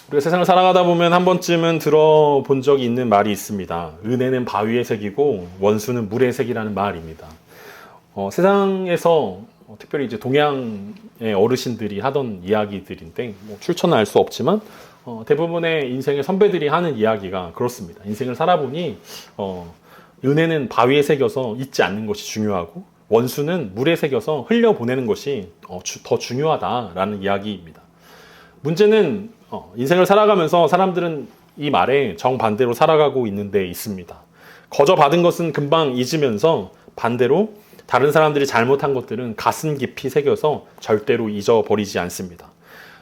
우리가 세상을 살아가다 보면 한 번쯤은 들어본 적이 있는 말이 있습니다. 은혜는 바위의 색이고 원수는 물의 색이라는 말입니다. 세상에서 특별히 이제 동양의 어르신들이 하던 이야기들인데 출처는 알 수 없지만 대부분의 인생의 선배들이 하는 이야기가 그렇습니다. 인생을 살아보니 은혜는 바위에 새겨서 잊지 않는 것이 중요하고 원수는 물에 새겨서 흘려보내는 것이 더 중요하다라는 이야기입니다. 문제는 인생을 살아가면서 사람들은 이 말에 정반대로 살아가고 있는 데 있습니다. 거저 받은 것은 금방 잊으면서 반대로 다른 사람들이 잘못한 것들은 가슴 깊이 새겨서 절대로 잊어버리지 않습니다.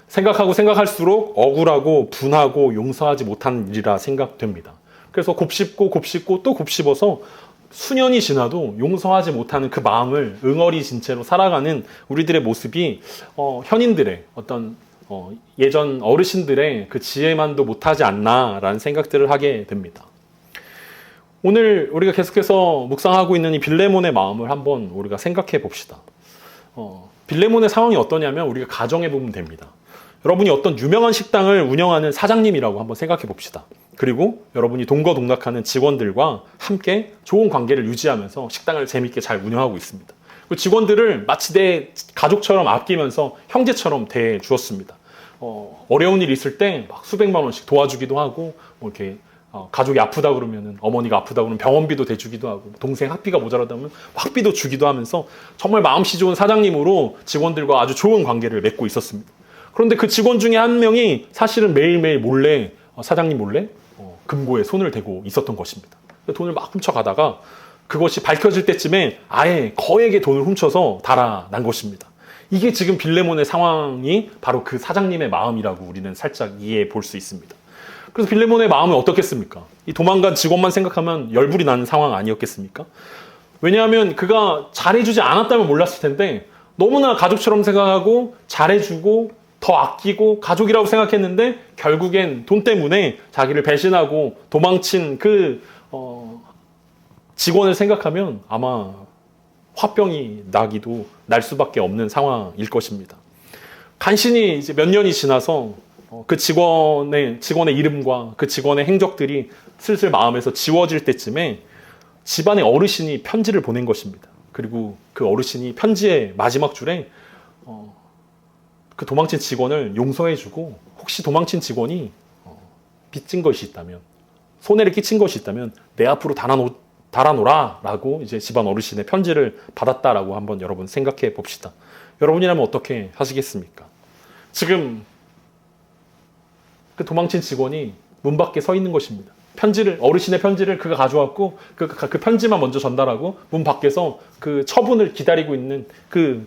생각하고 생각할수록 억울하고 분하고 용서하지 못하는 일이라 생각됩니다. 그래서 곱씹고 곱씹고 또 곱씹어서 수년이 지나도 용서하지 못하는 그 마음을 응어리진 채로 살아가는 우리들의 모습이 현인들의 어떤 예전 어르신들의 그 지혜만도 못하지 않나라는 생각들을 하게 됩니다. 오늘 우리가 계속해서 묵상하고 있는 이 빌레몬의 마음을 한번 우리가 생각해 봅시다. 빌레몬의 상황이 어떠냐면 우리가 가정해 보면 됩니다. 여러분이 어떤 유명한 식당을 운영하는 사장님이라고 한번 생각해 봅시다. 그리고 여러분이 동거동락하는 직원들과 함께 좋은 관계를 유지하면서 식당을 재밌게 잘 운영하고 있습니다. 그 직원들을 마치 내 가족처럼 아끼면서 형제처럼 대해 주었습니다. 어려운 일 있을 때 막 수백만 원씩 도와주기도 하고 이렇게 가족이 아프다 그러면 어머니가 아프다 그러면 병원비도 대주기도 하고 동생 학비가 모자라다면 학비도 주기도 하면서 정말 마음씨 좋은 사장님으로 직원들과 아주 좋은 관계를 맺고 있었습니다. 그런데 그 직원 중에 한 명이 사실은 매일매일 몰래 사장님 몰래 금고에 손을 대고 있었던 것입니다. 돈을 막 훔쳐가다가 그것이 밝혀질 때쯤에 아예 거액의 돈을 훔쳐서 달아난 것입니다. 이게 지금 빌레몬의 상황이 바로 그 사장님의 마음이라고 우리는 살짝 이해해 볼 수 있습니다. 그래서 빌레몬의 마음은 어떻겠습니까? 이 도망간 직원만 생각하면 열불이 나는 상황 아니었겠습니까? 왜냐하면 그가 잘해주지 않았다면 몰랐을 텐데 너무나 가족처럼 생각하고 잘해주고 더 아끼고 가족이라고 생각했는데 결국엔 돈 때문에 자기를 배신하고 도망친 그 직원을 생각하면 아마 화병이 나기도 날 수밖에 없는 상황일 것입니다. 간신히 이제 몇 년이 지나서 그 직원의 이름과 그 직원의 행적들이 슬슬 마음에서 지워질 때쯤에 집안의 어르신이 편지를 보낸 것입니다. 그리고 그 어르신이 편지의 마지막 줄에 그 도망친 직원을 용서해주고 혹시 도망친 직원이 빚진 것이 있다면 손해를 끼친 것이 있다면 내 앞으로 달아놓으라 라고 이제 집안 어르신의 편지를 받았다라고 한번 여러분 생각해 봅시다. 여러분이라면 어떻게 하시겠습니까? 지금 그 도망친 직원이 문 밖에 서 있는 것입니다. 어르신의 편지를 그가 가져왔고 그 편지만 먼저 전달하고 문 밖에서 그 처분을 기다리고 있는 그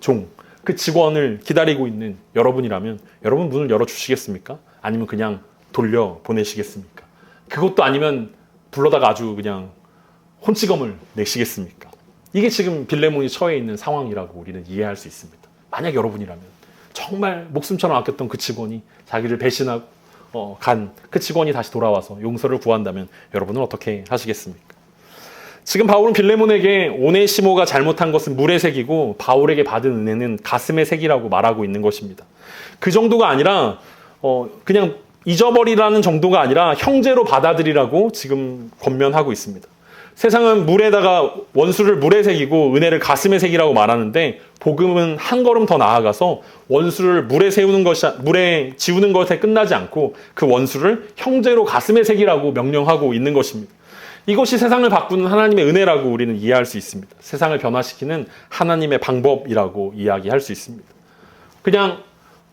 직원을 기다리고 있는 여러분이라면 여러분 문을 열어주시겠습니까? 아니면 그냥 돌려 보내시겠습니까? 그것도 아니면 불러다가 아주 그냥 혼찌검을 내시겠습니까? 이게 지금 빌레몬이 처해 있는 상황이라고 우리는 이해할 수 있습니다. 만약 여러분이라면 정말 목숨처럼 아꼈던 그 직원이 자기를 배신하고 간 그 직원이 다시 돌아와서 용서를 구한다면 여러분은 어떻게 하시겠습니까? 지금 바울은 빌레몬에게 오네시모가 잘못한 것은 물의 색이고 바울에게 받은 은혜는 가슴의 색이라고 말하고 있는 것입니다. 그 정도가 아니라 그냥 잊어버리라는 정도가 아니라 형제로 받아들이라고 지금 권면하고 있습니다. 세상은 물에다가 원수를 물의 색이고 은혜를 가슴의 색이라고 말하는데 복음은 한 걸음 더 나아가서 원수를 물에 지우는 것에 끝나지 않고 그 원수를 형제로 가슴의 색이라고 명령하고 있는 것입니다. 이것이 세상을 바꾸는 하나님의 은혜라고 우리는 이해할 수 있습니다. 세상을 변화시키는 하나님의 방법이라고 이야기할 수 있습니다. 그냥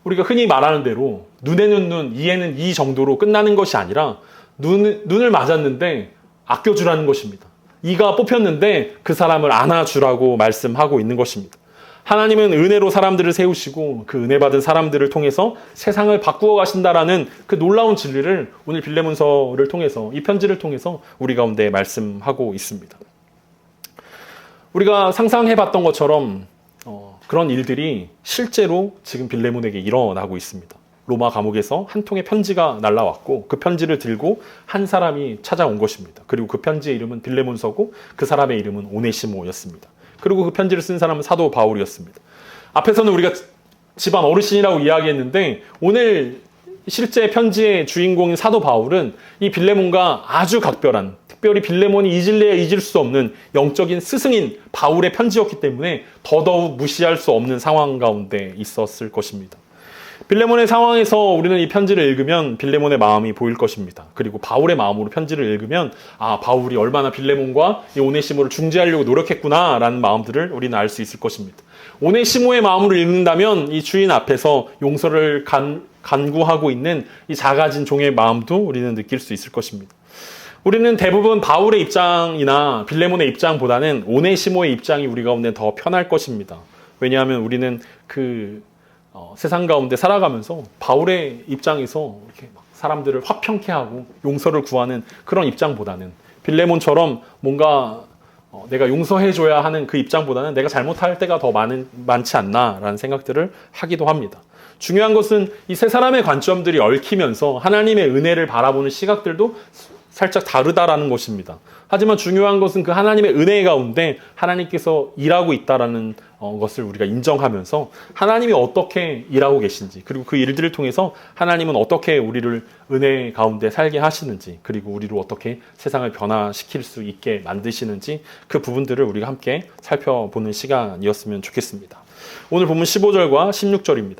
우리가 흔히 말하는 대로 눈에는 눈, 이에는 이 정도로 끝나는 것이 아니라 눈을 맞았는데 아껴주라는 것입니다. 이가 뽑혔는데 그 사람을 안아주라고 말씀하고 있는 것입니다. 하나님은 은혜로 사람들을 세우시고 그 은혜 받은 사람들을 통해서 세상을 바꾸어 가신다라는 그 놀라운 진리를 오늘 빌레몬서를 통해서 이 편지를 통해서 우리 가운데 말씀하고 있습니다. 우리가 상상해봤던 것처럼 그런 일들이 실제로 지금 빌레몬에게 일어나고 있습니다. 로마 감옥에서 한 통의 편지가 날라왔고 그 편지를 들고 한 사람이 찾아온 것입니다. 그리고 그 편지의 이름은 빌레몬서고 그 사람의 이름은 오네시모였습니다. 그리고 그 편지를 쓴 사람은 사도 바울이었습니다. 앞에서는 우리가 집안 어르신이라고 이야기했는데 오늘 실제 편지의 주인공인 사도 바울은 이 빌레몬과 아주 각별한, 특별히 빌레몬이 잊을래야 잊을 수 없는 영적인 스승인 바울의 편지였기 때문에 더더욱 무시할 수 없는 상황 가운데 있었을 것입니다. 빌레몬의 상황에서 우리는 이 편지를 읽으면 빌레몬의 마음이 보일 것입니다. 그리고 바울의 마음으로 편지를 읽으면 바울이 얼마나 빌레몬과 이 오네시모를 중재하려고 노력했구나라는 마음들을 우리는 알 수 있을 것입니다. 오네시모의 마음으로 읽는다면 이 주인 앞에서 용서를 간구하고 있는 이 작아진 종의 마음도 우리는 느낄 수 있을 것입니다. 우리는 대부분 바울의 입장이나 빌레몬의 입장보다는 오네시모의 입장이 우리 가운데 더 편할 것입니다. 왜냐하면 우리는 세상 가운데 살아가면서 바울의 입장에서 이렇게 막 사람들을 화평케 하고 용서를 구하는 그런 입장보다는 빌레몬처럼 뭔가 내가 용서해줘야 하는 그 입장보다는 내가 잘못할 때가 더 많지 않나라는 생각들을 하기도 합니다. 중요한 것은 이 세 사람의 관점들이 얽히면서 하나님의 은혜를 바라보는 시각들도 살짝 다르다라는 것입니다. 하지만 중요한 것은 그 하나님의 은혜 가운데 하나님께서 일하고 있다라는 것을 우리가 인정하면서 하나님이 어떻게 일하고 계신지, 그리고 그 일들을 통해서 하나님은 어떻게 우리를 은혜 가운데 살게 하시는지, 그리고 우리를 어떻게 세상을 변화시킬 수 있게 만드시는지 그 부분들을 우리가 함께 살펴보는 시간이었으면 좋겠습니다. 오늘 본문 15절과 16절입니다.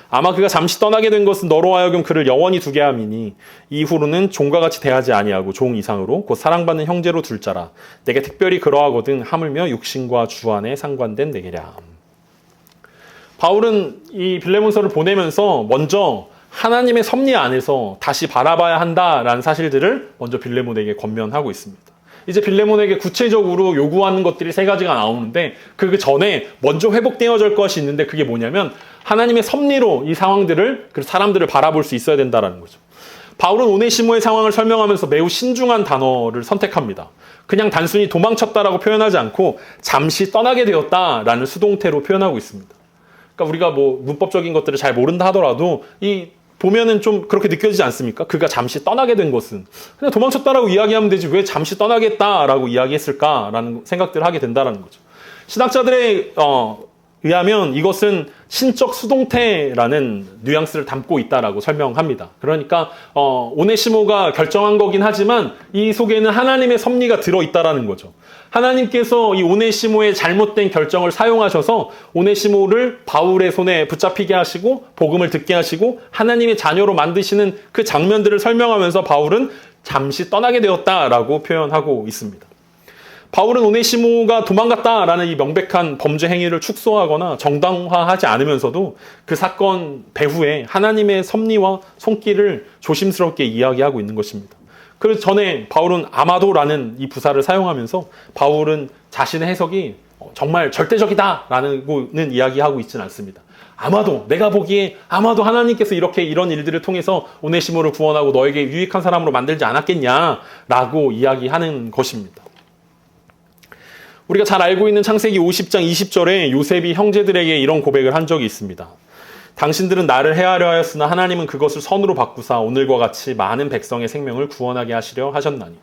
아마 그가 잠시 떠나게 된 것은 너로 하여금 그를 영원히 두게 함이니 이후로는 종과 같이 대하지 아니하고 종 이상으로 곧 사랑받는 형제로 둘 자라. 내게 특별히 그러하거든 하물며 육신과 주 안에 상관된 내게랴. 바울은 이 빌레몬서를 보내면서 먼저 하나님의 섭리 안에서 다시 바라봐야 한다라는 사실들을 먼저 빌레몬에게 권면하고 있습니다. 이제 빌레몬에게 구체적으로 요구하는 것들이 세 가지가 나오는데 그 전에 먼저 회복되어질 것이 있는데 그게 뭐냐면 하나님의 섭리로 이 상황들을, 그 사람들을 바라볼 수 있어야 된다는 거죠. 바울은 오네시모의 상황을 설명하면서 매우 신중한 단어를 선택합니다. 그냥 단순히 도망쳤다라고 표현하지 않고 잠시 떠나게 되었다라는 수동태로 표현하고 있습니다. 그러니까 우리가 문법적인 것들을 잘 모른다 하더라도 보면은 좀 그렇게 느껴지지 않습니까? 그가 잠시 떠나게 된 것은 그냥 도망쳤다라고 이야기하면 되지 왜 잠시 떠나겠다라고 이야기했을까라는 생각들을 하게 된다는 거죠. 신학자들의 의하면 이것은 신적 수동태라는 뉘앙스를 담고 있다라고 설명합니다. 그러니까 오네시모가 결정한 거긴 하지만 이 속에는 하나님의 섭리가 들어있다라는 거죠. 하나님께서 이 오네시모의 잘못된 결정을 사용하셔서 오네시모를 바울의 손에 붙잡히게 하시고 복음을 듣게 하시고 하나님의 자녀로 만드시는 그 장면들을 설명하면서 바울은 잠시 떠나게 되었다라고 표현하고 있습니다. 바울은 오네시모가 도망갔다라는 이 명백한 범죄 행위를 축소하거나 정당화하지 않으면서도 그 사건 배후에 하나님의 섭리와 손길을 조심스럽게 이야기하고 있는 것입니다. 그 전에 바울은 아마도라는 이 부사를 사용하면서 바울은 자신의 해석이 정말 절대적이다라는 이야기하고 있지는 않습니다. 아마도 내가 보기에 아마도 하나님께서 이런 일들을 통해서 오네시모를 구원하고 너에게 유익한 사람으로 만들지 않았겠냐라고 이야기하는 것입니다. 우리가 잘 알고 있는 창세기 50장 20절에 요셉이 형제들에게 이런 고백을 한 적이 있습니다. 당신들은 나를 해하려 하였으나 하나님은 그것을 선으로 바꾸사 오늘과 같이 많은 백성의 생명을 구원하게 하시려 하셨나니.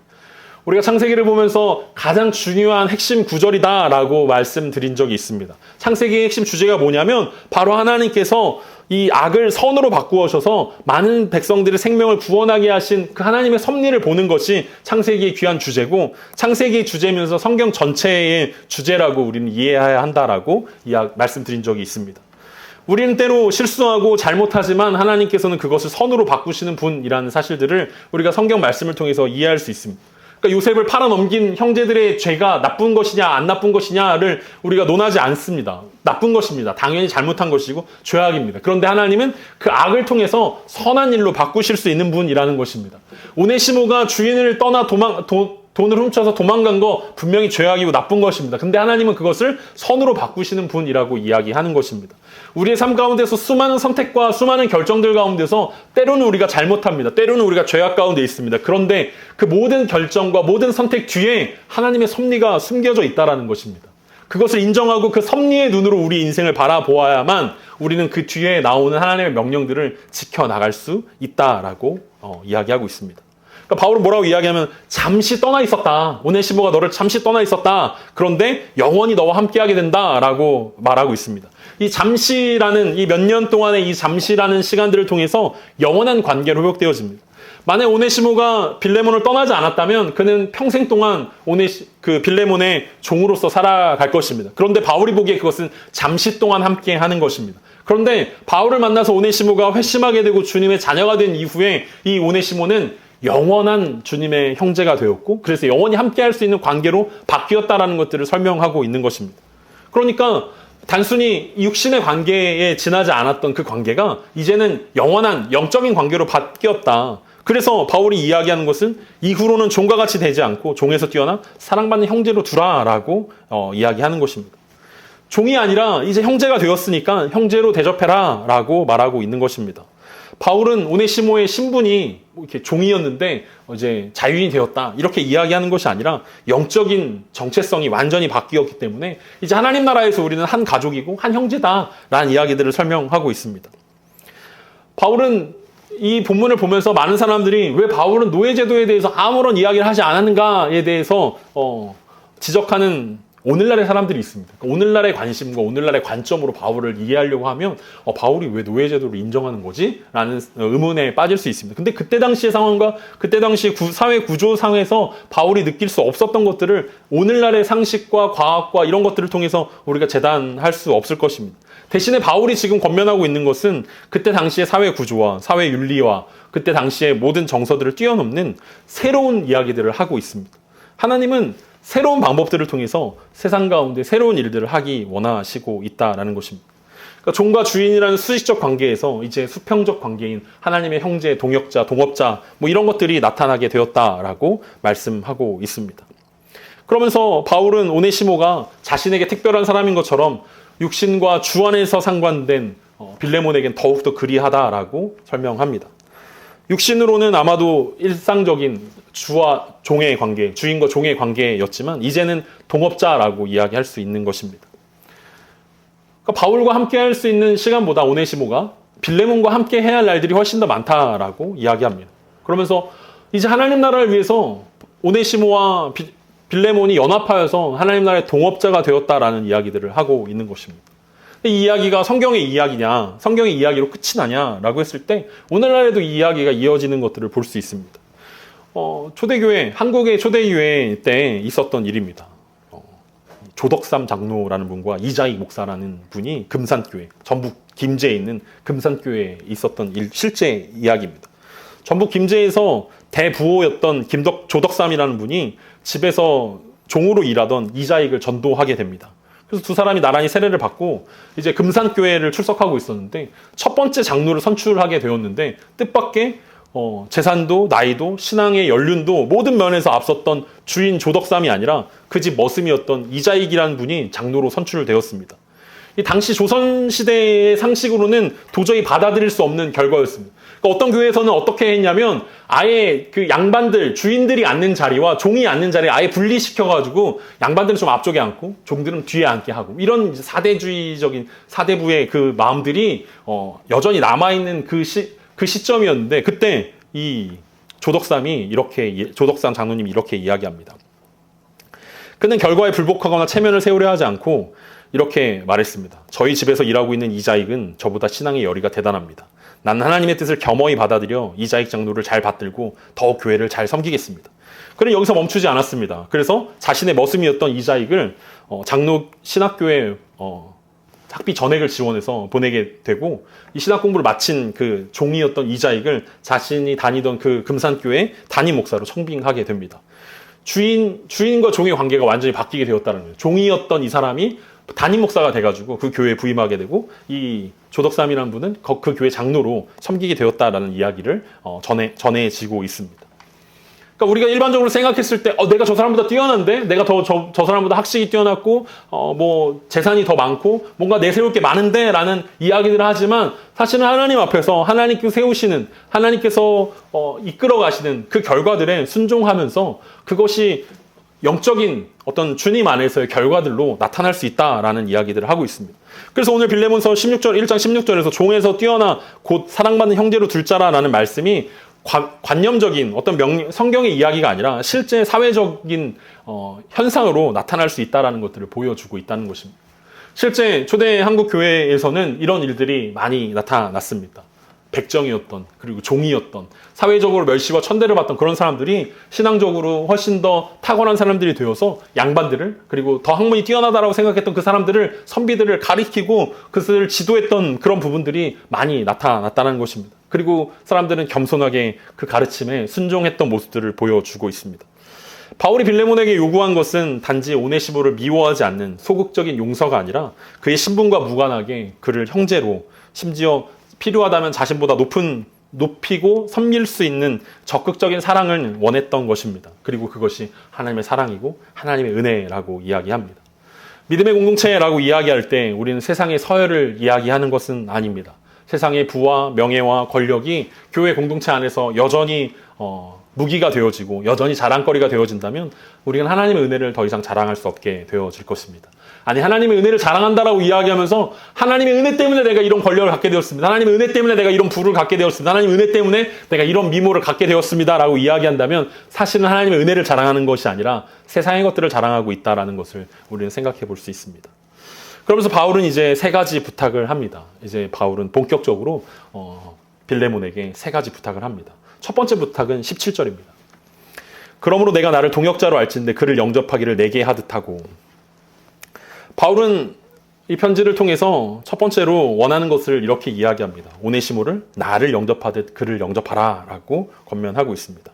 우리가 창세기를 보면서 가장 중요한 핵심 구절이다라고 말씀드린 적이 있습니다. 창세기의 핵심 주제가 뭐냐면 바로 하나님께서 이 악을 선으로 바꾸어셔서 많은 백성들의 생명을 구원하게 하신 그 하나님의 섭리를 보는 것이 창세기의 귀한 주제고 창세기의 주제면서 성경 전체의 주제라고 우리는 이해해야 한다라고 말씀드린 적이 있습니다. 우리는 때로 실수하고 잘못하지만 하나님께서는 그것을 선으로 바꾸시는 분이라는 사실들을 우리가 성경 말씀을 통해서 이해할 수 있습니다. 그러니까 요셉을 팔아넘긴 형제들의 죄가 나쁜 것이냐 안 나쁜 것이냐를 우리가 논하지 않습니다. 나쁜 것입니다. 당연히 잘못한 것이고 죄악입니다. 그런데 하나님은 그 악을 통해서 선한 일로 바꾸실 수 있는 분이라는 것입니다. 오네시모가 주인을 떠나 돈을 훔쳐서 도망간 거 분명히 죄악이고 나쁜 것입니다. 근데 하나님은 그것을 선으로 바꾸시는 분이라고 이야기하는 것입니다. 우리의 삶 가운데서 수많은 선택과 수많은 결정들 가운데서 때로는 우리가 잘못합니다. 때로는 우리가 죄악 가운데 있습니다. 그런데 그 모든 결정과 모든 선택 뒤에 하나님의 섭리가 숨겨져 있다는 것입니다. 그것을 인정하고 그 섭리의 눈으로 우리 인생을 바라보아야만 우리는 그 뒤에 나오는 하나님의 명령들을 지켜나갈 수 있다라고 이야기하고 있습니다. 그러니까 바울은 뭐라고 이야기하면 잠시 떠나 있었다. 오네시모가 너를 잠시 떠나 있었다. 그런데 영원히 너와 함께하게 된다라고 말하고 있습니다. 이 잠시라는 이 몇 년 동안의 이 잠시라는 시간들을 통해서 영원한 관계로 회복되어집니다. 만약 오네시모가 빌레몬을 떠나지 않았다면 그는 평생 동안 빌레몬의 종으로서 살아갈 것입니다. 그런데 바울이 보기에 그것은 잠시 동안 함께 하는 것입니다. 그런데 바울을 만나서 오네시모가 회심하게 되고 주님의 자녀가 된 이후에 이 오네시모는 영원한 주님의 형제가 되었고 그래서 영원히 함께할 수 있는 관계로 바뀌었다라는 것들을 설명하고 있는 것입니다. 그러니까 단순히 육신의 관계에 지나지 않았던 그 관계가 이제는 영원한 영적인 관계로 바뀌었다. 그래서 바울이 이야기하는 것은 이후로는 종과 같이 되지 않고 종에서 뛰어나 사랑받는 형제로 두라라고 이야기하는 것입니다. 종이 아니라 이제 형제가 되었으니까 형제로 대접해라라고 말하고 있는 것입니다. 바울은 오네시모의 신분이 이렇게 종이었는데 이제 자유인이 되었다 이렇게 이야기하는 것이 아니라 영적인 정체성이 완전히 바뀌었기 때문에 이제 하나님 나라에서 우리는 한 가족이고 한 형제다라는 이야기들을 설명하고 있습니다. 바울은 이 본문을 보면서 많은 사람들이 왜 바울은 노예제도에 대해서 아무런 이야기를 하지 않았는가에 대해서 지적하는 오늘날의 사람들이 있습니다. 오늘날의 관심과 오늘날의 관점으로 바울을 이해하려고 하면 바울이 왜 노예제도를 인정하는 거지? 라는 의문에 빠질 수 있습니다. 근데 그때 당시의 상황과 그때 당시 사회 구조상에서 바울이 느낄 수 없었던 것들을 오늘날의 상식과 과학과 이런 것들을 통해서 우리가 재단할 수 없을 것입니다. 대신에 바울이 지금 권면하고 있는 것은 그때 당시의 사회 구조와 사회 윤리와 그때 당시의 모든 정서들을 뛰어넘는 새로운 이야기들을 하고 있습니다. 하나님은 새로운 방법들을 통해서 세상 가운데 새로운 일들을 하기 원하시고 있다라는 것입니다. 그러니까 종과 주인이라는 수직적 관계에서 이제 수평적 관계인 하나님의 형제, 동역자, 동업자 뭐 이런 것들이 나타나게 되었다라고 말씀하고 있습니다. 그러면서 바울은 오네시모가 자신에게 특별한 사람인 것처럼 육신과 주 안에서 상관된 빌레몬에겐 더욱더 그리하다라고 설명합니다. 육신으로는 아마도 일상적인 주와 종의 관계, 주인과 종의 관계였지만 이제는 동업자라고 이야기할 수 있는 것입니다. 그러니까 바울과 함께 할 수 있는 시간보다 오네시모가 빌레몬과 함께 해야 할 날들이 훨씬 더 많다라고 이야기합니다. 그러면서 이제 하나님 나라를 위해서 오네시모와 빌레몬이 연합하여서 하나님 나라의 동업자가 되었다라는 이야기들을 하고 있는 것입니다. 이 이야기가 성경의 이야기냐, 성경의 이야기로 끝이 나냐라고 했을 때 오늘날에도 이 이야기가 이어지는 것들을 볼 수 있습니다. 초대교회, 한국의 초대교회 때 있었던 일입니다. 조덕삼 장로라는 분과 이자익 목사라는 분이 금산교회, 전북 김제에 있는 금산교회에 있었던 실제 이야기입니다. 전북 김제에서 대부호였던 조덕삼이라는 분이 집에서 종으로 일하던 이자익을 전도하게 됩니다. 그래서 두 사람이 나란히 세례를 받고 이제 금산교회를 출석하고 있었는데 첫 번째 장로를 선출하게 되었는데 뜻밖의 재산도 나이도 신앙의 연륜도 모든 면에서 앞섰던 주인 조덕삼이 아니라 그 집 머슴이었던 이자익이라는 분이 장로로 선출되었습니다. 이 당시 조선시대의 상식으로는 도저히 받아들일 수 없는 결과였습니다. 그러니까 어떤 교회에서는 어떻게 했냐면 아예 그 양반들, 주인들이 앉는 자리와 종이 앉는 자리를 아예 분리시켜가지고 양반들은 좀 앞쪽에 앉고 종들은 뒤에 앉게 하고 이런 사대주의적인 사대부의 그 마음들이 여전히 남아있는 그 시점이었는데 그때 이 조덕삼 장로님이 이렇게 이야기합니다. 그는 결과에 불복하거나 체면을 세우려 하지 않고 이렇게 말했습니다. 저희 집에서 일하고 있는 이자익은 저보다 신앙의 열의가 대단합니다. 나는 하나님의 뜻을 겸허히 받아들여 이자익 장로를 잘 받들고 더욱 교회를 잘 섬기겠습니다. 그는 여기서 멈추지 않았습니다. 그래서 자신의 머슴이었던 이자익을 장로 신학교에 학비 전액을 지원해서 보내게 되고 이 신학 공부를 마친 그 종이었던 이자익을 자신이 다니던 그 금산교회 담임 목사로 청빙하게 됩니다. 주인과 종의 관계가 완전히 바뀌게 되었다는 거예요. 종이었던 이 사람이 담임 목사가 돼가지고 그 교회에 부임하게 되고 이 조덕삼이라는 분은 그 교회 장로로 섬기게 되었다라는 이야기를 전해지고 있습니다. 그러니까 우리가 일반적으로 생각했을 때 내가 저 사람보다 뛰어난데 내가 저 사람보다 학식이 뛰어났고 뭐 재산이 더 많고 뭔가 내세울 게 많은데 라는 이야기들을 하지만 사실은 하나님 앞에서 하나님께서 세우시는 하나님께서 이끌어 가시는 그 결과들에 순종하면서 그것이 영적인 어떤 주님 안에서의 결과들로 나타날 수 있다라는 이야기들을 하고 있습니다. 그래서 오늘 빌레몬서 1장 16절에서 종에서 뛰어나 곧 사랑받는 형제로 둘 자라라는 말씀이 관념적인 어떤 성경의 이야기가 아니라 실제 사회적인 현상으로 나타날 수 있다는 것들을 보여주고 있다는 것입니다. 실제 초대 한국 교회에서는 이런 일들이 많이 나타났습니다. 백정이었던, 그리고 종이었던, 사회적으로 멸시와 천대를 받던 그런 사람들이 신앙적으로 훨씬 더 탁월한 사람들이 되어서 양반들을, 그리고 더 학문이 뛰어나다라고 생각했던 그 사람들을, 선비들을 가리키고 그것을 지도했던 그런 부분들이 많이 나타났다는 것입니다. 그리고 사람들은 겸손하게 그 가르침에 순종했던 모습들을 보여주고 있습니다. 바울이 빌레몬에게 요구한 것은 단지 오네시모를 미워하지 않는 소극적인 용서가 아니라 그의 신분과 무관하게 그를 형제로, 심지어 필요하다면 자신보다 높이고 섬길 수 있는 적극적인 사랑을 원했던 것입니다. 그리고 그것이 하나님의 사랑이고 하나님의 은혜라고 이야기합니다. 믿음의 공동체라고 이야기할 때 우리는 세상의 서열을 이야기하는 것은 아닙니다. 세상의 부와 명예와 권력이 교회 공동체 안에서 여전히 무기가 되어지고 여전히 자랑거리가 되어진다면 우리는 하나님의 은혜를 더 이상 자랑할 수 없게 되어질 것입니다. 아니, 하나님의 은혜를 자랑한다라고 이야기하면서 하나님의 은혜 때문에 내가 이런 권력을 갖게 되었습니다. 하나님의 은혜 때문에 내가 이런 부를 갖게 되었습니다. 하나님의 은혜 때문에 내가 이런 미모를 갖게 되었습니다. 라고 이야기한다면 사실은 하나님의 은혜를 자랑하는 것이 아니라 세상의 것들을 자랑하고 있다는 것을 우리는 생각해 볼 수 있습니다. 그러면서 바울은 이제 세 가지 부탁을 합니다. 이제 바울은 본격적으로 빌레몬에게 세 가지 부탁을 합니다. 첫 번째 부탁은 17절입니다. 그러므로 내가 나를 동역자로 알지인데 그를 영접하기를 내게 하듯하고. 바울은 이 편지를 통해서 첫 번째로 원하는 것을 이렇게 이야기합니다. 오네시모를 나를 영접하듯 그를 영접하라 라고 권면하고 있습니다.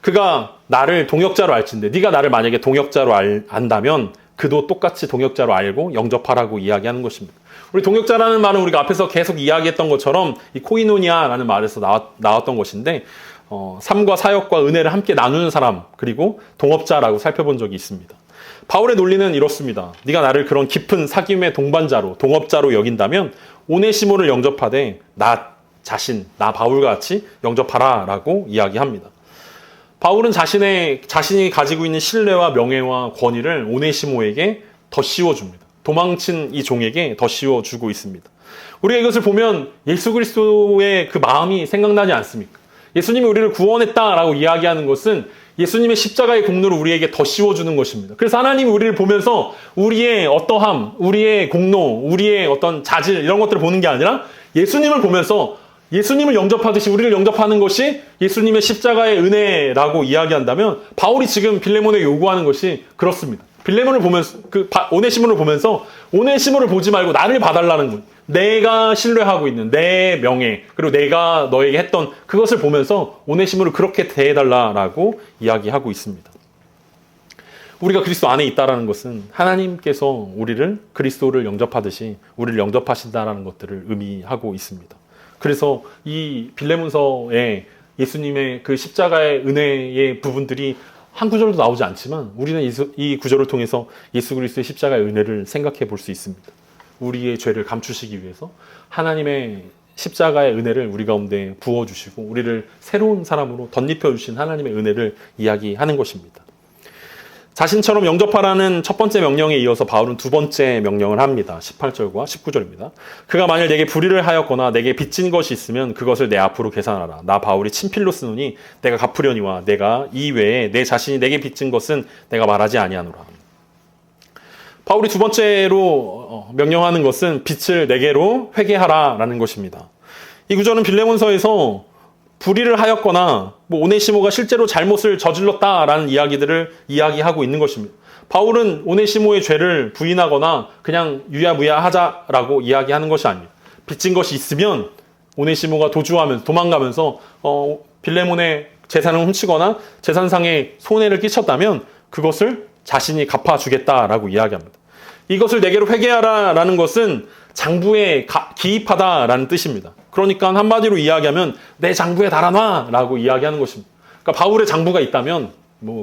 그가 나를 동역자로 알지인데, 네가 나를 만약에 동역자로 안다면 그도 똑같이 동역자로 알고 영접하라고 이야기하는 것입니다. 우리 동역자라는 말은 우리가 앞에서 계속 이야기했던 것처럼 이 코이노니아라는 말에서 나왔던 것인데, 삶과 사역과 은혜를 함께 나누는 사람, 그리고 동업자라고 살펴본 적이 있습니다. 바울의 논리는 이렇습니다. 네가 나를 그런 깊은 사귐의 동반자로, 동업자로 여긴다면 오네시모를 영접하되 나 자신, 나 바울과 같이 영접하라 라고 이야기합니다. 바울은 자신이 가지고 있는 신뢰와 명예와 권위를 오네시모에게 더 씌워줍니다. 도망친 이 종에게 더 씌워주고 있습니다. 우리가 이것을 보면 예수 그리스도의 그 마음이 생각나지 않습니까? 예수님이 우리를 구원했다라고 이야기하는 것은 예수님의 십자가의 공로를 우리에게 더 씌워주는 것입니다. 그래서 하나님이 우리를 보면서 우리의 어떠함, 우리의 공로, 우리의 어떤 자질 이런 것들을 보는 게 아니라 예수님을 보면서 예수님을 영접하듯이 우리를 영접하는 것이 예수님의 십자가의 은혜라고 이야기한다면 바울이 지금 빌레몬에게 요구하는 것이 그렇습니다. 빌레몬을 보면서 오네시모를 보면서 오네시모를 보지 말고 나를 봐달라는 거예요. 내가 신뢰하고 있는 내 명예, 그리고 내가 너에게 했던 그것을 보면서 오네시모를 그렇게 대해달라라고 이야기하고 있습니다. 우리가 그리스도 안에 있다라는 것은 하나님께서 우리를 그리스도를 영접하듯이 우리를 영접하신다라는 것들을 의미하고 있습니다. 그래서 이 빌레몬서에 예수님의 그 십자가의 은혜의 부분들이 한 구절도 나오지 않지만 우리는 이 구절을 통해서 예수 그리스도의 십자가의 은혜를 생각해 볼 수 있습니다. 우리의 죄를 감추시기 위해서 하나님의 십자가의 은혜를 우리 가운데 부어주시고 우리를 새로운 사람으로 덧입혀주신 하나님의 은혜를 이야기하는 것입니다. 자신처럼 영접하라는 첫 번째 명령에 이어서 바울은 두 번째 명령을 합니다. 18절과 19절입니다. 그가 만일 내게 불의를 하였거나 내게 빚진 것이 있으면 그것을 내 앞으로 계산하라. 나 바울이 친필로 쓰노니 내가 갚으려니와 내가 이 외에 내 자신이 내게 빚진 것은 내가 말하지 아니하노라. 바울이 두 번째로 명령하는 것은 빚을 내게로 회개하라라는 것입니다. 이 구절은 빌레몬서에서 불의를 하였거나 오네시모가 실제로 잘못을 저질렀다라는 이야기들을 이야기하고 있는 것입니다. 바울은 오네시모의 죄를 부인하거나 그냥 유야무야하자라고 이야기하는 것이 아닙니다. 빚진 것이 있으면 오네시모가 도망가면서 빌레몬의 재산을 훔치거나 재산상의 손해를 끼쳤다면 그것을 자신이 갚아주겠다라고 이야기합니다. 이것을 내게로 회개하라라는 것은 장부에 기입하다라는 뜻입니다. 그러니까 한마디로 이야기하면 내 장부에 달아놔라고 이야기하는 것입니다. 그러니까 바울의 장부가 있다면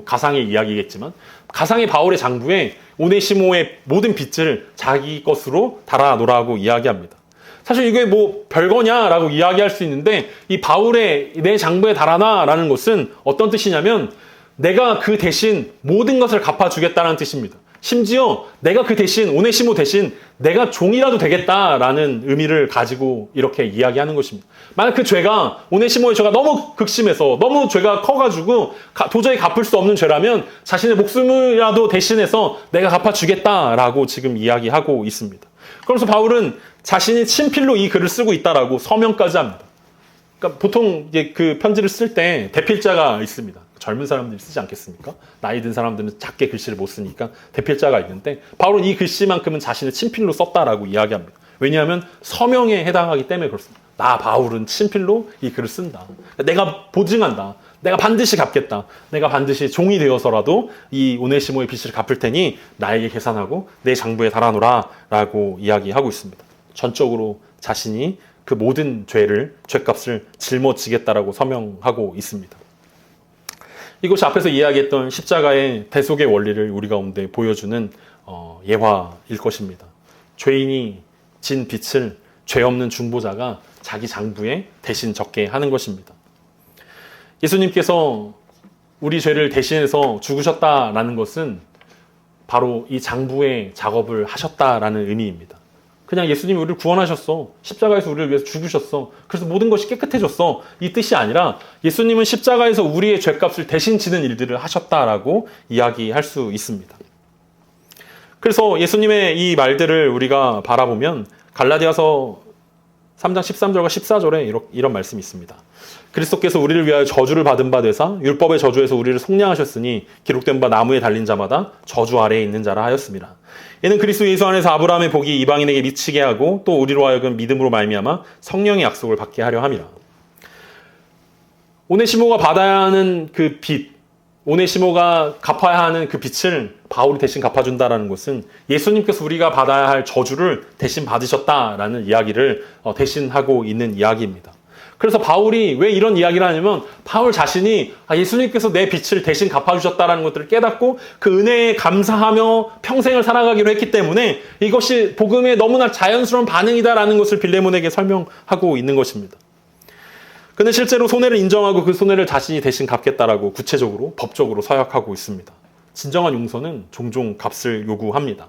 가상의 이야기겠지만 가상의 바울의 장부에 오네시모의 모든 빚을 자기 것으로 달아놓으라고 이야기합니다. 사실 이게 별거냐라고 이야기할 수 있는데 이 바울의 내 장부에 달아놔라는 것은 어떤 뜻이냐면 내가 그 대신 모든 것을 갚아주겠다는 뜻입니다. 심지어 내가 그 대신 오네시모 대신 내가 종이라도 되겠다라는 의미를 가지고 이렇게 이야기하는 것입니다. 만약 그 죄가 오네시모의 죄가 너무 극심해서 너무 죄가 커가지고 도저히 갚을 수 없는 죄라면 자신의 목숨이라도 대신해서 내가 갚아주겠다라고 지금 이야기하고 있습니다. 그러면서 바울은 자신이 친필로 이 글을 쓰고 있다라고 서명까지 합니다. 그러니까 보통 이제 그 편지를 쓸 때 대필자가 있습니다. 젊은 사람들이 쓰지 않겠습니까? 나이 든 사람들은 작게 글씨를 못 쓰니까 대필자가 있는데 바울은 이 글씨만큼은 자신의 친필로 썼다라고 이야기합니다. 왜냐하면 서명에 해당하기 때문에 그렇습니다. 나 바울은 친필로 이 글을 쓴다. 내가 보증한다. 내가 반드시 갚겠다. 내가 반드시 종이 되어서라도 이 오네시모의 빚을 갚을 테니 나에게 계산하고 내 장부에 달아놓으라 라고 이야기하고 있습니다. 전적으로 자신이 그 모든 죄값을 짊어지겠다라고 서명하고 있습니다. 이것이 앞에서 이야기했던 십자가의 대속의 원리를 우리 가운데 보여주는 예화일 것입니다. 죄인이 진 빚을 죄 없는 중보자가 자기 장부에 대신 적게 하는 것입니다. 예수님께서 우리 죄를 대신해서 죽으셨다라는 것은 바로 이 장부의 작업을 하셨다라는 의미입니다. 그냥 예수님이 우리를 구원하셨어. 십자가에서 우리를 위해서 죽으셨어. 그래서 모든 것이 깨끗해졌어. 이 뜻이 아니라 예수님은 십자가에서 우리의 죄값을 대신 지는 일들을 하셨다라고 이야기할 수 있습니다. 그래서 예수님의 이 말들을 우리가 바라보면 갈라디아서 3장 13절과 14절에 이런 말씀이 있습니다. 그리스도께서 우리를 위하여 저주를 받은 바 되사 율법의 저주에서 우리를 속량하셨으니 기록된 바 나무에 달린 자마다 저주 아래에 있는 자라 하였습니다. 이는 그리스도 예수 안에서 아브라함의 복이 이방인에게 미치게 하고 또 우리로 하여금 믿음으로 말미암아 성령의 약속을 받게 하려 함이라. 오네시모가 받아야 하는 그 빚, 오네시모가 갚아야 하는 그 빚을 바울이 대신 갚아준다라는 것은 예수님께서 우리가 받아야 할 저주를 대신 받으셨다라는 이야기를 대신하고 있는 이야기입니다. 그래서 바울이 왜 이런 이야기를 하냐면 바울 자신이 예수님께서 내 빚을 대신 갚아주셨다는 것들을 깨닫고 그 은혜에 감사하며 평생을 살아가기로 했기 때문에 이것이 복음의 너무나 자연스러운 반응이다라는 것을 빌레몬에게 설명하고 있는 것입니다. 그는 실제로 손해를 인정하고 그 손해를 자신이 대신 갚겠다라고 구체적으로 법적으로 서약하고 있습니다. 진정한 용서는 종종 값을 요구합니다.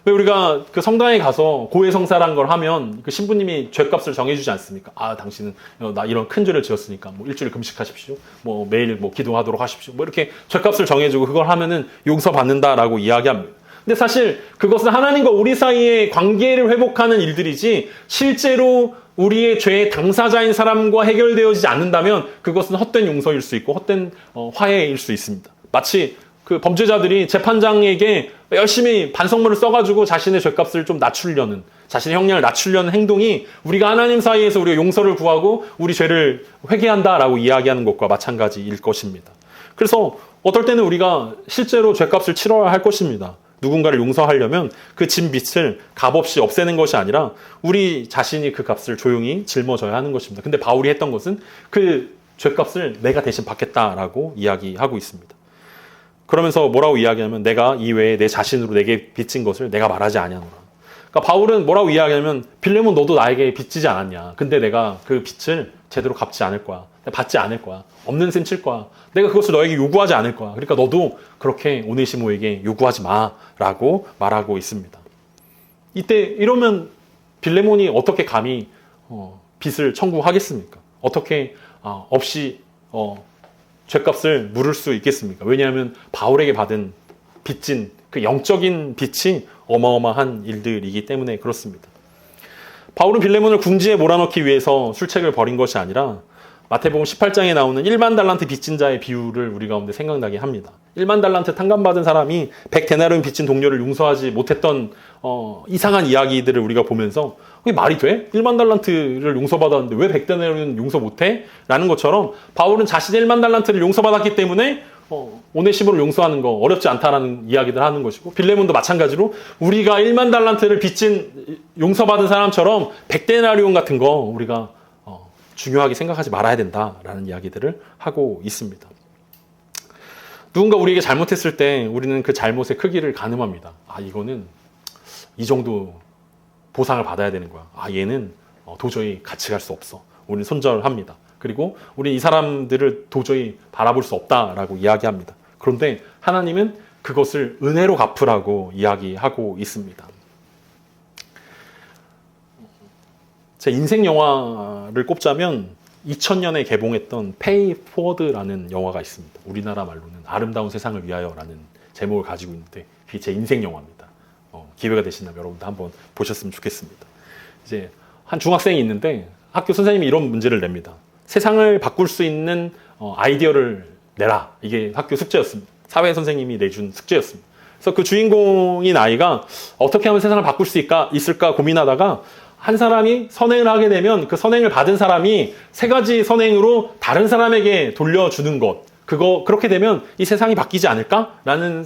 왜 우리가 그 성당에 가서 고해성사란 걸 하면 그 신부님이 죄값을 정해주지 않습니까? 당신은 나 이런 큰 죄를 지었으니까 뭐 일주일 금식하십시오. 뭐 매일 뭐 기도하도록 하십시오. 뭐 이렇게 죄값을 정해주고 그걸 하면은 용서받는다라고 이야기합니다. 근데 사실 그것은 하나님과 우리 사이의 관계를 회복하는 일들이지 실제로 우리의 죄의 당사자인 사람과 해결되어지지 않는다면 그것은 헛된 용서일 수 있고 헛된 화해일 수 있습니다. 마치 그 범죄자들이 재판장에게 열심히 반성문을 써가지고 자신의 죄값을 좀 낮추려는, 자신의 형량을 낮추려는 행동이 우리가 하나님 사이에서 우리가 용서를 구하고 우리 죄를 회개한다라고 이야기하는 것과 마찬가지일 것입니다. 그래서 어떨 때는 우리가 실제로 죄값을 치러야 할 것입니다. 누군가를 용서하려면 그 진 빚을 값없이 없애는 것이 아니라 우리 자신이 그 값을 조용히 짊어져야 하는 것입니다. 근데 바울이 했던 것은 그 죄값을 내가 대신 받겠다라고 이야기하고 있습니다. 그러면서 뭐라고 이야기하면 내가 이외에 내 자신으로 내게 빚진 것을 내가 말하지 아니하노라. 그러니까 바울은 뭐라고 이야기하면 빌레몬 너도 나에게 빚지지 않았냐. 근데 내가 그 빚을 제대로 갚지 않을 거야. 받지 않을 거야. 없는 셈 칠 거야. 내가 그것을 너에게 요구하지 않을 거야. 그러니까 너도 그렇게 오네시모에게 요구하지 마라고 말하고 있습니다. 이때 이러면 빌레몬이 어떻게 감히 빚을 청구하겠습니까? 어떻게 없이 죄값을 물을 수 있겠습니까? 왜냐하면 바울에게 받은 빚진 그 영적인 빚이 어마어마한 일들이기 때문에 그렇습니다. 바울은 빌레몬을 궁지에 몰아넣기 위해서 술책을 벌인 것이 아니라 마태복음 18장에 나오는 1만 달란트 빚진 자의 비유를 우리 가운데 생각나게 합니다. 1만 달란트 탕감받은 사람이 100데나리온 빚진 동료를 용서하지 못했던 이상한 이야기들을 우리가 보면서 그게 말이 돼? 1만 달란트를 용서받았는데 왜 100데나리온 용서 못해? 라는 것처럼 바울은 자신의 1만 달란트를 용서받았기 때문에 오네시모를 용서하는 거 어렵지 않다라는 이야기를 하는 것이고 빌레몬도 마찬가지로 우리가 1만 달란트를 빚진 용서받은 사람처럼 100데나리온 같은 거 우리가 중요하게 생각하지 말아야 된다라는 이야기들을 하고 있습니다. 누군가 우리에게 잘못했을 때 우리는 그 잘못의 크기를 가늠합니다. 이거는 이 정도 보상을 받아야 되는 거야. 얘는 도저히 같이 갈 수 없어. 우리는 손절합니다. 그리고 우리는 이 사람들을 도저히 바라볼 수 없다라고 이야기합니다. 그런데 하나님은 그것을 은혜로 갚으라고 이야기하고 있습니다. 제 인생 영화를 꼽자면 2000년에 개봉했던 페이 포워드라는 영화가 있습니다. 우리나라 말로는 아름다운 세상을 위하여라는 제목을 가지고 있는데 그게 제 인생 영화입니다. 기회가 되신다면 여러분도 한번 보셨으면 좋겠습니다. 이제 한 중학생이 있는데 학교 선생님이 이런 문제를 냅니다. 세상을 바꿀 수 있는 아이디어를 내라. 이게 학교 숙제였습니다. 사회 선생님이 내준 숙제였습니다. 그래서 그 주인공인 아이가 어떻게 하면 세상을 바꿀 수 있을까 고민하다가 한 사람이 선행을 하게 되면 그 선행을 받은 사람이 세 가지 선행으로 다른 사람에게 돌려주는 것. 그렇게 되면 이 세상이 바뀌지 않을까라는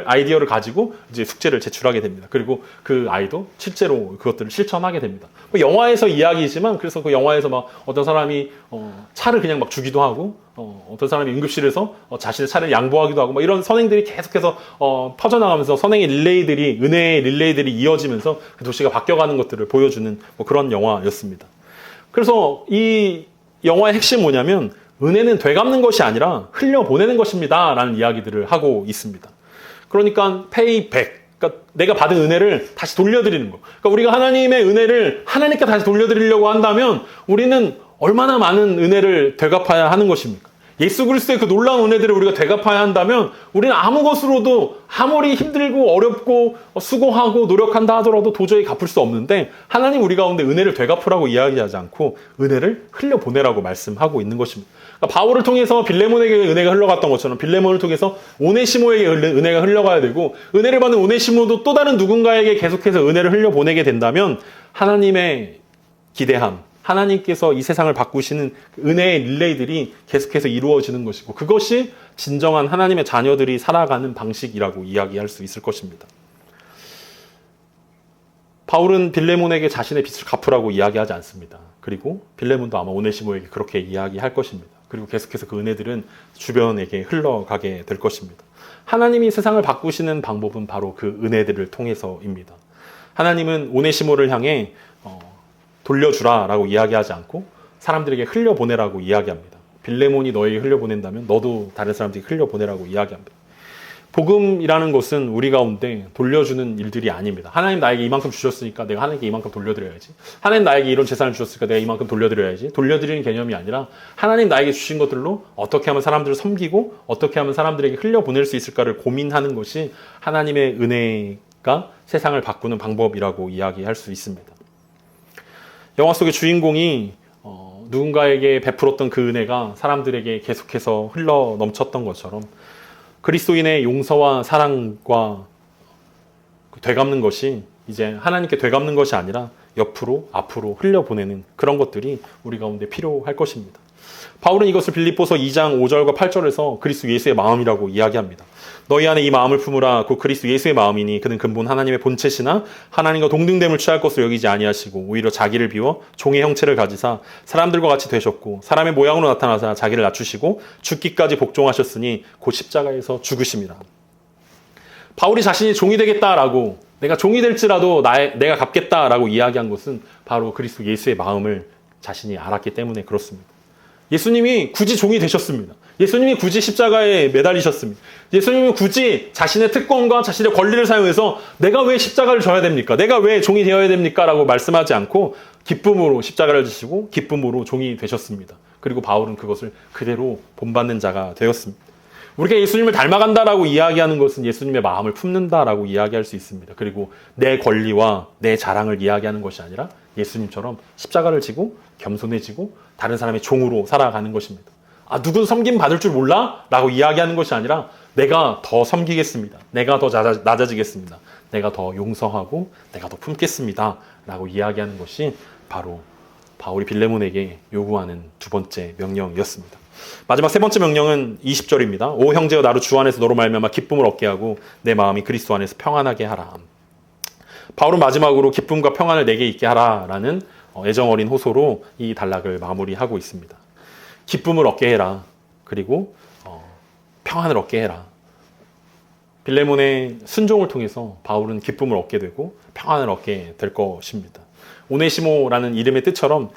아이디어를 가지고 이제 숙제를 제출하게 됩니다. 그리고 그 아이도 실제로 그것들을 실천하게 됩니다. 뭐 영화에서 이야기지만 그래서 그 영화에서 막 어떤 사람이 차를 그냥 막 주기도 하고 어떤 사람이 응급실에서 자신의 차를 양보하기도 하고 뭐 이런 선행들이 계속해서 퍼져나가면서 은혜의 릴레이들이 이어지면서 그 도시가 바뀌어가는 것들을 보여주는 뭐 그런 영화였습니다. 그래서 이 영화의 핵심은 뭐냐면 은혜는 되갚는 것이 아니라 흘려보내는 것입니다 라는 이야기들을 하고 있습니다. 그러니까 페이백, 그러니까 내가 받은 은혜를 다시 돌려드리는 거. 그러니까 우리가 하나님의 은혜를 하나님께 다시 돌려드리려고 한다면 우리는 얼마나 많은 은혜를 되갚아야 하는 것입니까? 예수 그리스도의 그 놀라운 은혜들을 우리가 되갚아야 한다면 우리는 아무 것으로도 아무리 힘들고 어렵고 수고하고 노력한다 하더라도 도저히 갚을 수 없는데 하나님 우리 가운데 은혜를 되갚으라고 이야기하지 않고 은혜를 흘려보내라고 말씀하고 있는 것입니다. 그러니까 바울을 통해서 빌레몬에게 은혜가 흘러갔던 것처럼 빌레몬을 통해서 오네시모에게 은혜가 흘러가야 되고 은혜를 받는 오네시모도 또 다른 누군가에게 계속해서 은혜를 흘려보내게 된다면 하나님의 기대함, 하나님께서 이 세상을 바꾸시는 은혜의 릴레이들이 계속해서 이루어지는 것이고 그것이 진정한 하나님의 자녀들이 살아가는 방식이라고 이야기할 수 있을 것입니다. 바울은 빌레몬에게 자신의 빚을 갚으라고 이야기하지 않습니다. 그리고 빌레몬도 아마 오네시모에게 그렇게 이야기할 것입니다. 그리고 계속해서 그 은혜들은 주변에게 흘러가게 될 것입니다. 하나님이 세상을 바꾸시는 방법은 바로 그 은혜들을 통해서입니다. 하나님은 오네시모를 향해 돌려주라라고 이야기하지 않고 사람들에게 흘려보내라고 이야기합니다. 빌레몬이 너에게 흘려보낸다면 너도 다른 사람들에게 흘려보내라고 이야기합니다. 복음이라는 것은 우리 가운데 돌려주는 일들이 아닙니다. 하나님 나에게 이만큼 주셨으니까 내가 하나님께 이만큼 돌려드려야지. 하나님 나에게 이런 재산을 주셨으니까 내가 이만큼 돌려드려야지. 돌려드리는 개념이 아니라 하나님 나에게 주신 것들로 어떻게 하면 사람들을 섬기고 어떻게 하면 사람들에게 흘려보낼 수 있을까를 고민하는 것이 하나님의 은혜가 세상을 바꾸는 방법이라고 이야기할 수 있습니다. 영화 속의 주인공이 누군가에게 베풀었던 그 은혜가 사람들에게 계속해서 흘러 넘쳤던 것처럼 그리스도인의 용서와 사랑과 되갚는 것이 이제 하나님께 되갚는 것이 아니라 옆으로 앞으로 흘려보내는 그런 것들이 우리 가운데 필요할 것입니다. 바울은 이것을 빌립보서 2장 5절과 8절에서 그리스도 예수의 마음이라고 이야기합니다. 너희 안에 이 마음을 품으라. 곧 그리스도 예수의 마음이니 그는 근본 하나님의 본체시나 하나님과 동등됨을 취할 것으로 여기지 아니하시고 오히려 자기를 비워 종의 형체를 가지사 사람들과 같이 되셨고 사람의 모양으로 나타나사 자기를 낮추시고 죽기까지 복종하셨으니 곧 십자가에서 죽으심이라. 바울이 자신이 종이 되겠다라고 내가 종이 될지라도 내가 갚겠다라고 이야기한 것은 바로 그리스도 예수의 마음을 자신이 알았기 때문에 그렇습니다. 예수님이 굳이 종이 되셨습니다. 예수님이 굳이 십자가에 매달리셨습니다. 예수님은 굳이 자신의 특권과 자신의 권리를 사용해서 내가 왜 십자가를 져야 됩니까? 내가 왜 종이 되어야 됩니까? 라고 말씀하지 않고 기쁨으로 십자가를 지시고 기쁨으로 종이 되셨습니다. 그리고 바울은 그것을 그대로 본받는 자가 되었습니다. 우리가 예수님을 닮아간다라고 이야기하는 것은 예수님의 마음을 품는다라고 이야기할 수 있습니다. 그리고 내 권리와 내 자랑을 이야기하는 것이 아니라 예수님처럼 십자가를 지고 겸손해지고 다른 사람의 종으로 살아가는 것입니다. 누군 섬김 받을 줄 몰라? 라고 이야기하는 것이 아니라 내가 더 섬기겠습니다. 내가 더 낮아지겠습니다. 내가 더 용서하고 내가 더 품겠습니다. 라고 이야기하는 것이 바로 바울이 빌레몬에게 요구하는 두 번째 명령이었습니다. 마지막 세 번째 명령은 20절입니다. 오 형제여 나로 주 안에서 너로 말미암아 기쁨을 얻게 하고 내 마음이 그리스도 안에서 평안하게 하라. 바울은 마지막으로 기쁨과 평안을 내게 있게 하라라는 애정 어린 호소로 이 단락을 마무리하고 있습니다. 기쁨을 얻게 해라. 그리고 평안을 얻게 해라. 빌레몬의 순종을 통해서 바울은 기쁨을 얻게 되고 평안을 얻게 될 것입니다. 오네시모라는 이름의 뜻처럼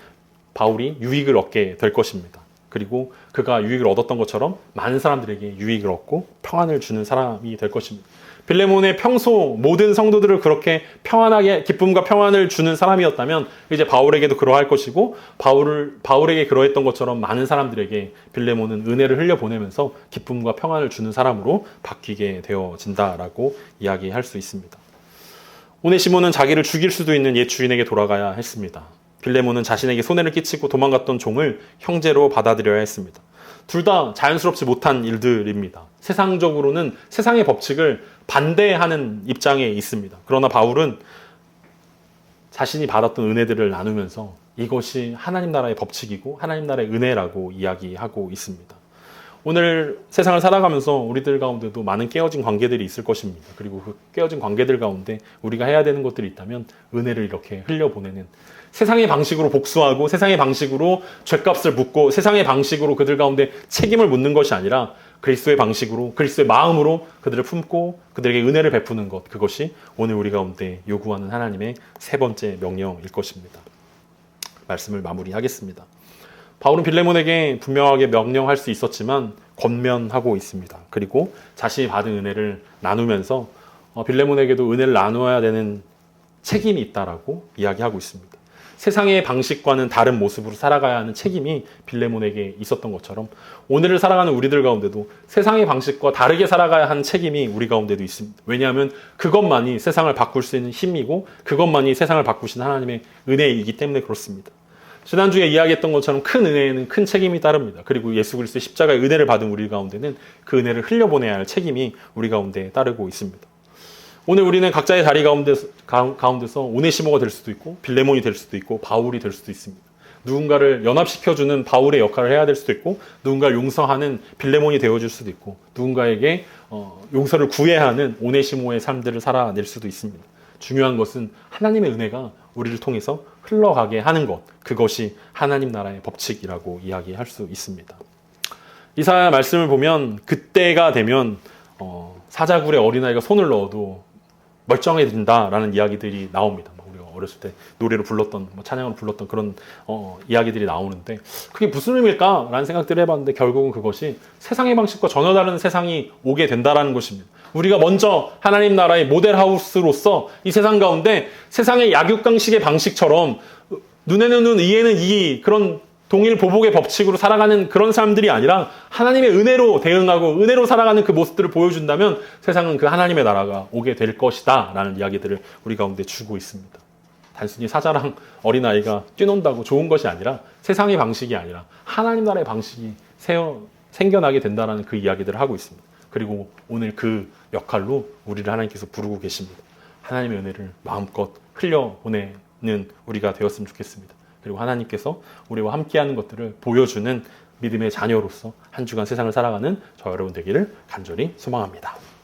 바울이 유익을 얻게 될 것입니다. 그리고 그가 유익을 얻었던 것처럼 많은 사람들에게 유익을 얻고 평안을 주는 사람이 될 것입니다. 빌레몬의 평소 모든 성도들을 그렇게 평안하게 기쁨과 평안을 주는 사람이었다면 이제 바울에게도 그러할 것이고 바울에게 그러했던 것처럼 많은 사람들에게 빌레몬은 은혜를 흘려보내면서 기쁨과 평안을 주는 사람으로 바뀌게 되어진다라고 이야기할 수 있습니다. 오네시모는 자기를 죽일 수도 있는 옛 주인에게 돌아가야 했습니다. 빌레몬은 자신에게 손해를 끼치고 도망갔던 종을 형제로 받아들여야 했습니다. 둘 다 자연스럽지 못한 일들입니다. 세상적으로는 세상의 법칙을 반대하는 입장에 있습니다. 그러나 바울은 자신이 받았던 은혜들을 나누면서 이것이 하나님 나라의 법칙이고 하나님 나라의 은혜라고 이야기하고 있습니다. 오늘 세상을 살아가면서 우리들 가운데도 많은 깨어진 관계들이 있을 것입니다. 그리고 그 깨어진 관계들 가운데 우리가 해야 되는 것들이 있다면 은혜를 이렇게 흘려보내는, 세상의 방식으로 복수하고 세상의 방식으로 죗값을 묻고 세상의 방식으로 그들 가운데 책임을 묻는 것이 아니라 그리스도의 방식으로, 그리스도의 마음으로 그들을 품고 그들에게 은혜를 베푸는 것, 그것이 오늘 우리 가운데 요구하는 하나님의 세 번째 명령일 것입니다. 말씀을 마무리하겠습니다. 바울은 빌레몬에게 분명하게 명령할 수 있었지만 권면하고 있습니다. 그리고 자신이 받은 은혜를 나누면서 빌레몬에게도 은혜를 나누어야 되는 책임이 있다라고 이야기하고 있습니다. 세상의 방식과는 다른 모습으로 살아가야 하는 책임이 빌레몬에게 있었던 것처럼 오늘을 살아가는 우리들 가운데도 세상의 방식과 다르게 살아가야 하는 책임이 우리 가운데도 있습니다. 왜냐하면 그것만이 세상을 바꿀 수 있는 힘이고 그것만이 세상을 바꾸신 하나님의 은혜이기 때문에 그렇습니다. 지난주에 이야기했던 것처럼 큰 은혜에는 큰 책임이 따릅니다. 그리고 예수 그리스도의 십자가의 은혜를 받은 우리 가운데는 그 은혜를 흘려보내야 할 책임이 우리 가운데 따르고 있습니다. 오늘 우리는 각자의 자리 가운데서 오네시모가 될 수도 있고 빌레몬이 될 수도 있고 바울이 될 수도 있습니다. 누군가를 연합시켜주는 바울의 역할을 해야 될 수도 있고 누군가를 용서하는 빌레몬이 되어줄 수도 있고 누군가에게 용서를 구해야 하는 오네시모의 삶들을 살아낼 수도 있습니다. 중요한 것은 하나님의 은혜가 우리를 통해서 흘러가게 하는 것, 그것이 하나님 나라의 법칙이라고 이야기할 수 있습니다. 이사야 말씀을 보면 그때가 되면 사자굴에 어린아이가 손을 넣어도 멀쩡해진다라는 이야기들이 나옵니다. 우리가 어렸을 때 노래로 불렀던, 찬양으로 불렀던 그런 이야기들이 나오는데 그게 무슨 의미일까라는 생각들을 해봤는데 결국은 그것이 세상의 방식과 전혀 다른 세상이 오게 된다라는 것입니다. 우리가 먼저 하나님 나라의 모델하우스로서 이 세상 가운데 세상의 약육강식의 방식처럼 눈에는 눈, 이에는 이 그런 동일 보복의 법칙으로 살아가는 그런 사람들이 아니라 하나님의 은혜로 대응하고 은혜로 살아가는 그 모습들을 보여준다면 세상은 그 하나님의 나라가 오게 될 것이다 라는 이야기들을 우리 가운데 주고 있습니다. 단순히 사자랑 어린아이가 뛰논다고 좋은 것이 아니라 세상의 방식이 아니라 하나님 나라의 방식이 생겨나게 된다는 그 이야기들을 하고 있습니다. 그리고 오늘 그 역할로 우리를 하나님께서 부르고 계십니다. 하나님의 은혜를 마음껏 흘려보내는 우리가 되었으면 좋겠습니다. 그리고 하나님께서 우리와 함께하는 것들을 보여주는 믿음의 자녀로서 한 주간 세상을 살아가는 저 여러분 되기를 간절히 소망합니다.